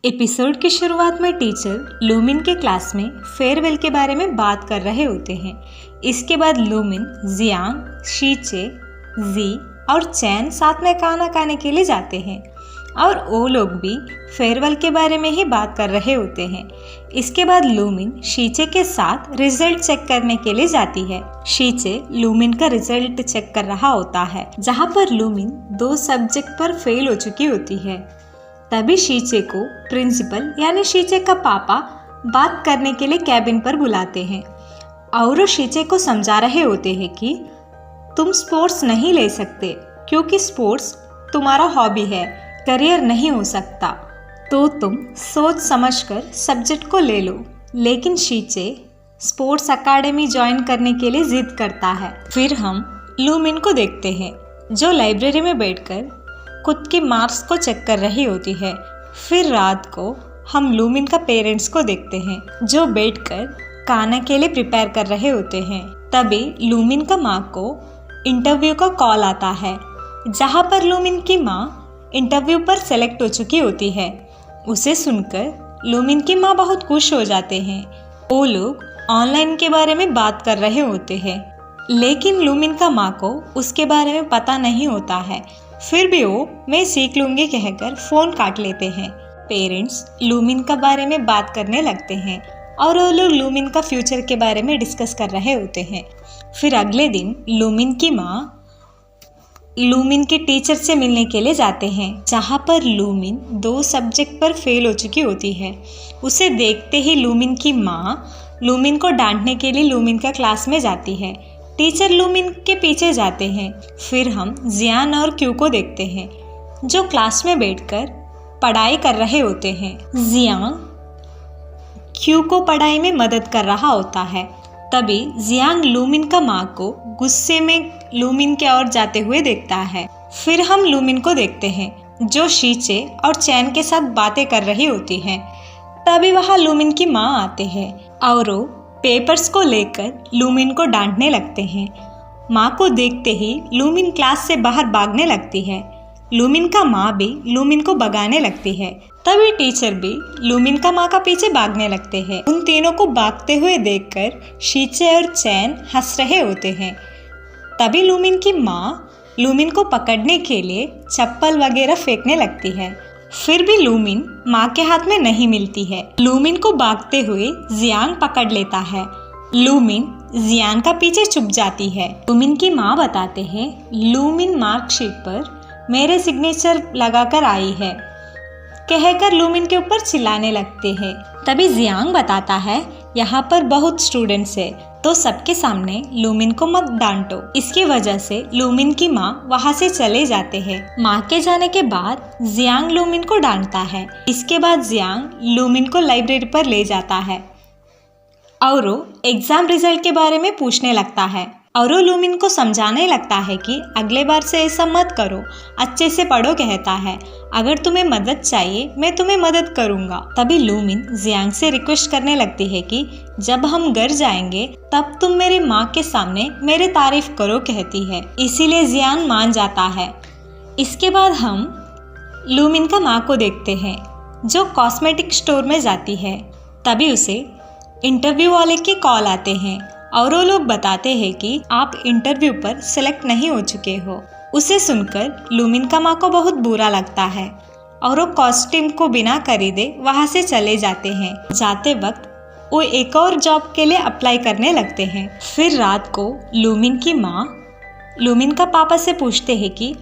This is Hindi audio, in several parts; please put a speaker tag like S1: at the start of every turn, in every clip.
S1: एपिसोड की शुरुआत में टीचर लूमिन के क्लास में फेयरवेल के बारे में बात कर रहे होते हैं। इसके बाद लूमिन, जियांग, शीचे, जी और चैन साथ में खाना खाने के लिए जाते हैं और वो लोग भी फेयरवेल के बारे में ही बात कर रहे होते हैं। इसके बाद लूमिन शीचे के साथ रिजल्ट चेक करने के लिए जाती है। शीचे लूमिन का रिजल्ट चेक कर रहा होता है, जहाँ पर लूमिन 2 सब्जेक्ट पर फेल हो चुकी होती है। तभी शीचे को प्रिंसिपल यानी शीचे का पापा बात करने के लिए कैबिन पर बुलाते हैं और शीचे को समझा रहे होते हैं कि तुम स्पोर्ट्स नहीं ले सकते क्योंकि स्पोर्ट्स तुम्हारा हॉबी है, करियर नहीं हो सकता, तो तुम सोच समझकर सब्जेक्ट को ले लो। लेकिन शीचे स्पोर्ट्स अकादमी ज्वाइन करने के लिए जिद करता है। फिर हम लूमिन को देखते हैं जो लाइब्रेरी में बैठकर खुद की मार्क्स को चेक कर रही होती है। फिर रात को हम लूमिन का पेरेंट्स को देखते हैं जो बैठकर खाना के लिए प्रिपेयर कर रहे होते हैं। तभी लूमिन का माँ को इंटरव्यू का कॉल आता है, जहाँ पर लूमिन की माँ इंटरव्यू पर सेलेक्ट हो चुकी होती है। उसे सुनकर लूमिन की माँ बहुत खुश हो जाते हैं। वो लोग ऑनलाइन के बारे में बात कर रहे होते हैं, लेकिन लूमिन का माँ को उसके बारे में पता नहीं होता है। फिर भी वो मैं सीख लूंगी कहकर फ़ोन काट लेते हैं। पेरेंट्स लूमिन का बारे में बात करने लगते हैं और वो लोग लूमिन का फ्यूचर के बारे में डिस्कस कर रहे होते हैं। फिर अगले दिन लूमिन की माँ लूमिन के टीचर से मिलने के लिए जाते हैं, जहाँ पर लूमिन 2 सब्जेक्ट पर फेल हो चुकी होती है। उसे देखते ही लूमिन की माँ लूमिन को डांटने के लिए लूमिन का क्लास में जाती है। टीचर लूमिन के पीछे जाते हैं। फिर हम जियान और क्यू को देखते हैं जो क्लास में बैठकर पढ़ाई कर रहे होते हैं। जियांग क्यू को पढ़ाई में मदद कर रहा होता है। तभी जियांग लूमिन का माँ को गुस्से में लूमिन की ओर जाते हुए देखता है। फिर हम लूमिन को देखते हैं जो शीचे और चैन के साथ बातें कर रही होती है। तभी वहाँ लूमिन की माँ आते हैं और वो पेपर्स को लेकर लूमिन को डांटने लगते हैं। माँ को देखते ही लूमिन क्लास से बाहर भागने लगती है। लूमिन का माँ भी लूमिन को भगाने लगती है। तभी टीचर भी लूमिन का माँ का पीछे भागने लगते हैं। उन तीनों को भागते हुए देखकर शीचे और चैन हंस रहे होते हैं। तभी लूमिन की माँ लूमिन को पकड़ने के लिए चप्पल वगैरह फेंकने लगती है। फिर भी लूमिन माँ के हाथ में नहीं मिलती है। लूमिन को भागते हुए जियांग पकड़ लेता है। लूमिन जियांग का पीछे छुप जाती है। लूमिन की माँ बताते हैं लूमिन मार्कशीट पर मेरे सिग्नेचर लगाकर आई है कहकर लूमिन के ऊपर चिल्लाने लगते हैं। तभी जियांग बताता है यहाँ पर बहुत स्टूडेंट्स है, तो सबके सामने लूमिन को मत डांटो। इसकी वजह से लूमिन की माँ वहाँ से चले जाते हैं। माँ के जाने के बाद जियांग लूमिन को डांटता है। इसके बाद जियांग लूमिन को लाइब्रेरी पर ले जाता है और वो एग्जाम रिजल्ट के बारे में पूछने लगता है और वो लूमिन को समझाने लगता है कि अगले बार से ऐसा मत करो, अच्छे से पढ़ो कहता है। अगर तुम्हें मदद चाहिए मैं तुम्हें मदद करूंगा। तभी लूमिन जियांग से रिक्वेस्ट करने लगती है कि जब हम घर जाएंगे तब तुम मेरी माँ के सामने मेरी तारीफ करो कहती है। इसीलिए जियांग मान जाता है। इसके बाद हम लूमिन का माँ को देखते हैं जो कॉस्मेटिक स्टोर में जाती है। तभी उसे इंटरव्यू वाले के कॉल आते हैं और वो लोग बताते हैं कि आप इंटरव्यू पर सेलेक्ट नहीं हो चुके हो। उसे सुनकर लूमिन का माँ को बहुत बुरा लगता है और वो कॉस्ट्यूम को बिना खरीदे वहाँ से चले जाते हैं। जाते वक्त वो एक और जॉब के लिए अप्लाई करने लगते हैं। फिर रात को लूमिन की माँ लूमिन का पापा से पूछते हैं कि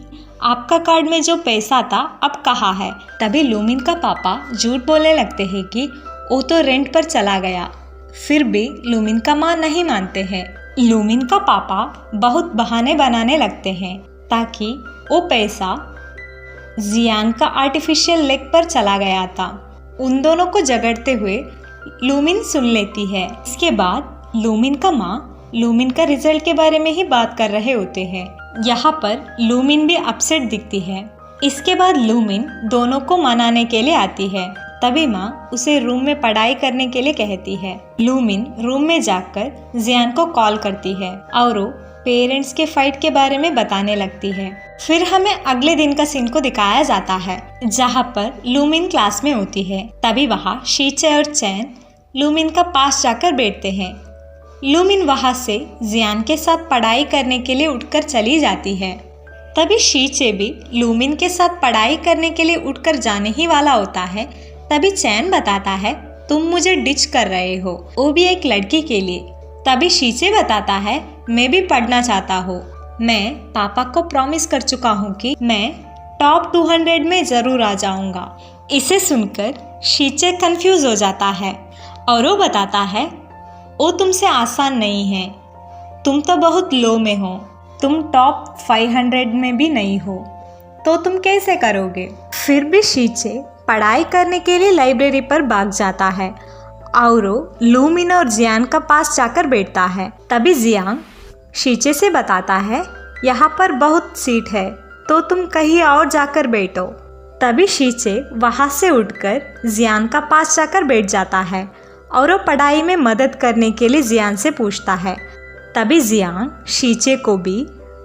S1: आपका कार्ड में जो पैसा था अब कहाँ है। तभी लूमिन का पापा झूठ बोलने लगते हैं कि वो तो रेंट पर चला गया। फिर भी लूमिन का माँ नहीं मानते हैं। लूमिन का पापा बहुत बहाने बनाने लगते हैं ताकि वो पैसा जियांग का आर्टिफिशियल लेक पर चला गया था। उन दोनों को झगड़ते हुए लूमिन सुन लेती है। इसके बाद लूमिन का माँ लूमिन का रिजल्ट के बारे में ही बात कर रहे होते हैं। यहाँ पर लूमिन भी अपसेट दिखती है। इसके बाद लूमिन दोनों को मनाने के लिए आती है। तभी माँ उसे रूम में पढ़ाई करने के लिए कहती है। लूमिन रूम में जाकर जियान को कॉल करती है और वो पेरेंट्स के फाइट के बारे में बताने लगती है। फिर हमें अगले दिन का सीन को दिखाया जाता है जहाँ पर लूमिन क्लास में होती है। तभी वहाँ शीचे और चैन लूमिन का पास जाकर बैठते हैं। लूमिन वहाँ से जियान के साथ पढ़ाई करने के लिए उठकर चली जाती है। तभी शीचे भी लूमिन के साथ पढ़ाई करने के लिए उठकर जाने ही वाला होता है। तभी चैन बताता है तुम मुझे डिच कर रहे हो, वो भी एक लड़की के लिए। तभी शीचे बताता है मैं भी पढ़ना चाहता हूँ, मैं पापा को प्रॉमिस कर चुका हूँ कि मैं टॉप 200 में ज़रूर आ जाऊँगा। इसे सुनकर शीचे कंफ्यूज हो जाता है और वो बताता है वो तुमसे आसान नहीं है, तुम तो बहुत लो में हो, तुम टॉप 500 में भी नहीं हो, तो तुम कैसे करोगे। फिर भी शीचे पढ़ाई करने के लिए लाइब्रेरी पर भाग जाता है और लूमिन और जियान का पास जाकर बैठता है। तभी जियांग शीचे से बताता है यहाँ पर बहुत सीट है तो तुम कहीं और जाकर बैठो। तभी शीचे वहाँ से उठकर जियान का पास जाकर बैठ जाता है और वो पढ़ाई में मदद करने के लिए जियान से पूछता है। तभी जियांग शीचे को भी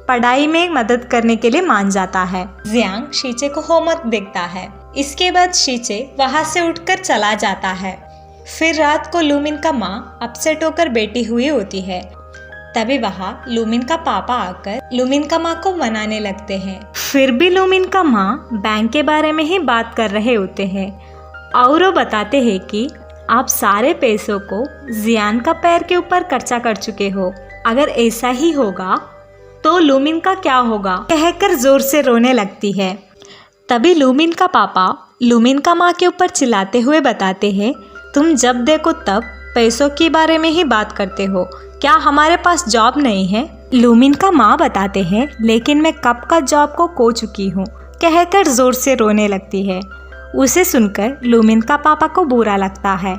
S1: पढ़ाई में मदद करने के लिए मान जाता है। जियांग शीचे को होमवर्क देखता है। इसके बाद शीचे वहाँ से उठकर चला जाता है। फिर रात को लूमिन का माँ अपसेट होकर बैठी हुई होती है। तभी वहाँ लूमिन का पापा आकर लूमिन का माँ को मनाने लगते हैं। फिर भी लूमिन का माँ बैंक के बारे में ही बात कर रहे होते हैं और वो बताते हैं कि आप सारे पैसों को जियान का पैर के ऊपर खर्चा कर चुके हो, अगर ऐसा ही होगा तो लूमिन का क्या होगा, कहकर जोर से रोने लगती है। तभी लूमिन का पापा लूमिन का माँ के ऊपर चिल्लाते हुए बताते हैं तुम जब देखो तब पैसों के बारे में ही बात करते हो, क्या हमारे पास जॉब नहीं है। लूमिन का माँ बताते हैं लेकिन मैं कब का जॉब को खो चुकी हूँ, कहकर जोर से रोने लगती है। उसे सुनकर लूमिन का पापा को बुरा लगता है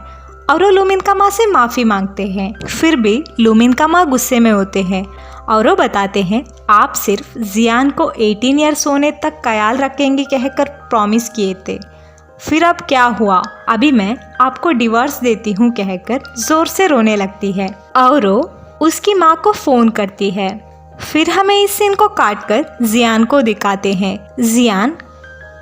S1: और वो लूमिन का माँ से माफ़ी मांगते हैं। फिर भी लूमिन का माँ गुस्से में होते हैं और वो बताते हैं आप सिर्फ जियान को 18 ईयर्स होने तक ख्याल रखेंगे कहकर प्रॉमिस किए थे, फिर अब क्या हुआ, अभी मैं आपको डिवोर्स देती हूँ कहकर जोर से रोने लगती है और वो उसकी माँ को फ़ोन करती है। फिर हमें इस सीन को काटकर जियान को दिखाते हैं। जियान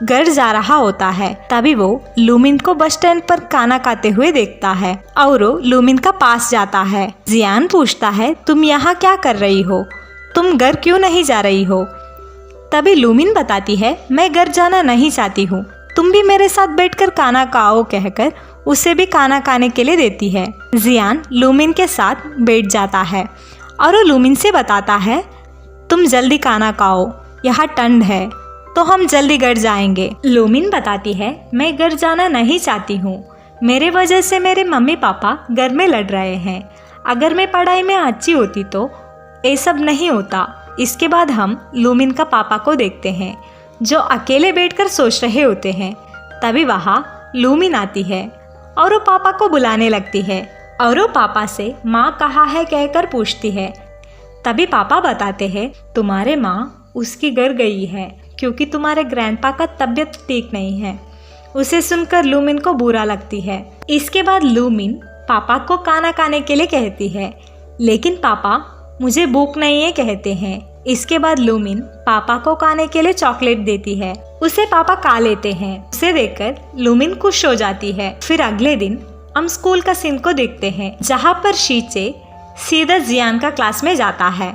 S1: घर जा रहा होता है। तभी वो लूमिन को बस स्टैंड पर खाना खाते हुए देखता है और वो लूमिन का पास जाता है। जियान पूछता है तुम यहाँ क्या कर रही हो, तुम घर क्यों नहीं जा रही हो। तभी लूमिन बताती है मैं घर जाना नहीं चाहती हूँ, तुम भी मेरे साथ बैठकर खाना खाओ कहकर उसे भी खाना खाने के लिए देती है। जियान लूमिन के साथ बैठ जाता है और वो लूमिन से बताता है तुम जल्दी खाना खाओ, यहाँ ठंड है तो हम जल्दी घर जाएंगे। लूमिन बताती है मैं घर जाना नहीं चाहती हूँ, मेरे वजह से मेरे मम्मी पापा घर में लड़ रहे हैं, अगर मैं पढ़ाई में अच्छी होती तो ये सब नहीं होता। इसके बाद हम लूमिन का पापा को देखते हैं जो अकेले बैठकर सोच रहे होते हैं। तभी वहाँ लूमिन आती है और वो पापा को बुलाने लगती है और वो पापा से माँ कहाँ है कहकर पूछती है। तभी पापा बताते हैं तुम्हारे माँ उसकी घर गई है क्योंकि तुम्हारे ग्रैंडपा का तबीयत ठीक नहीं है। उसे सुनकर लूमिन को बुरा लगती है। इसके बाद लूमिन पापा को खाना खाने के लिए कहती है लेकिन पापा मुझे भूख नहीं है कहते हैं। इसके बाद लूमिन पापा को खाने के लिए चॉकलेट देती है, उसे पापा खा लेते हैं। उसे देखकर लूमिन खुश हो जाती है। फिर अगले दिन हम स्कूल का सीन को देखते हैं जहाँ पर शीचे सीधा जियान का क्लास में जाता है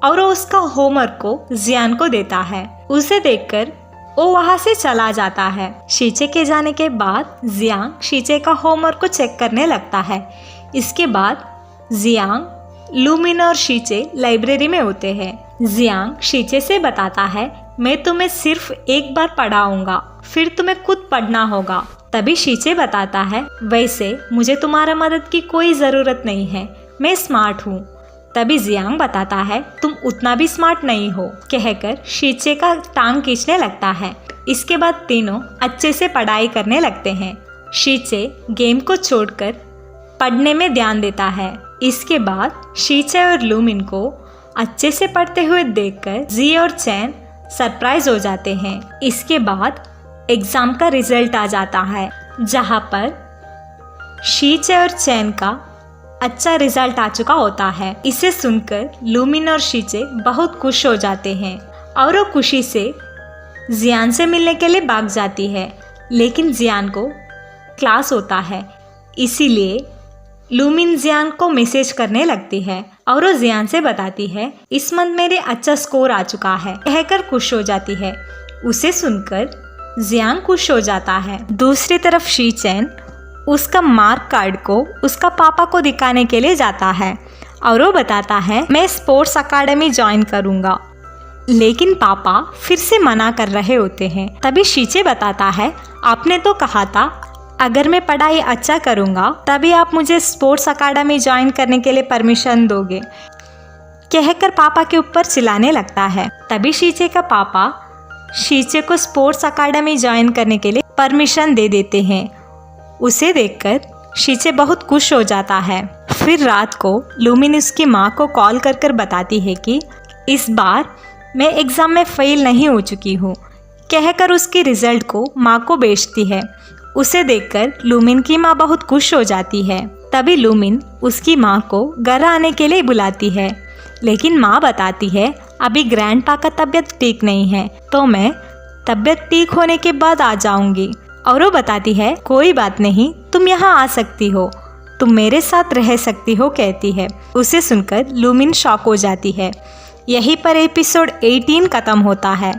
S1: और वो उसका होमवर्क को जियान को देता है। उसे देखकर वो वहाँ से चला जाता है। शीचे के जाने के बाद जियांग शीचे का होमवर्क को चेक करने लगता है। इसके बाद जियांग, लूमिन और शीचे लाइब्रेरी में होते हैं। जियांग शीचे से बताता है मैं तुम्हें सिर्फ एक बार पढ़ाऊंगा, फिर तुम्हें खुद पढ़ना होगा। तभी शीचे बताता है वैसे मुझे तुम्हारा मदद की कोई ज़रूरत नहीं है, मैं स्मार्ट हूँ। तभी जियांग बताता है तुम उतना भी स्मार्ट नहीं हो कहकर शीचे का टांग खींचने लगता है। इसके बाद तीनों अच्छे से पढ़ाई करने लगते हैं। शीचे गेम को छोड़कर पढ़ने में ध्यान देता है। इसके बाद शीचे और लूमिन को अच्छे से पढ़ते हुए देखकर जी और चैन सरप्राइज हो जाते हैं। इसके बाद एग्जाम का रिजल्ट आ जाता है जहाँ पर शीचे और चैन का अच्छा रिजल्ट आ चुका होता है। इसे सुनकर लूमिन और शीचे बहुत खुश हो जाते हैं और वो खुशी से जियान से मिलने के लिए भाग जाती है। लेकिन जियान को क्लास होता है, इसीलिए लूमिन जियान को मैसेज करने लगती है और वो जियान से बताती है इस मंथ मेरे अच्छा स्कोर आ चुका है कहकर खुश हो जाती है। उसे सुनकर जियान खुश हो जाता है। दूसरी तरफ शीचेन उसका मार्क कार्ड को उसका पापा को दिखाने के लिए जाता है और वो बताता है मैं स्पोर्ट्स अकादमी ज्वाइन करूँगा। लेकिन पापा फिर से मना कर रहे होते हैं। तभी शीचे बताता है आपने तो कहा था अगर मैं पढ़ाई अच्छा करूँगा तभी आप मुझे स्पोर्ट्स अकादमी ज्वाइन करने के लिए परमिशन दोगे, कहकर पापा के ऊपर चिल्लाने लगता है। तभी शीचे का पापा शीचे को स्पोर्ट्स अकादमी ज्वाइन करने के लिए परमिशन दे देते हैं। उसे देखकर शीचे बहुत खुश हो जाता है। फिर रात को लूमिन उसकी माँ को कॉल कर कर बताती है कि इस बार मैं एग्ज़ाम में फेल नहीं हो चुकी हूँ, कहकर उसके रिजल्ट को माँ को भेजती है। उसे देखकर लूमिन की माँ बहुत खुश हो जाती है। तभी लूमिन उसकी माँ को घर आने के लिए बुलाती है, लेकिन माँ बताती है अभी ग्रैंडपा का तबीयत ठीक नहीं है तो मैं तबीयत ठीक होने के बाद आ जाऊंगी। और वो बताती है कोई बात नहीं, तुम यहाँ आ सकती हो, तुम मेरे साथ रह सकती हो, कहती है। उसे सुनकर लूमिन शॉक हो जाती है। यहीं पर एपिसोड 18 खत्म होता है।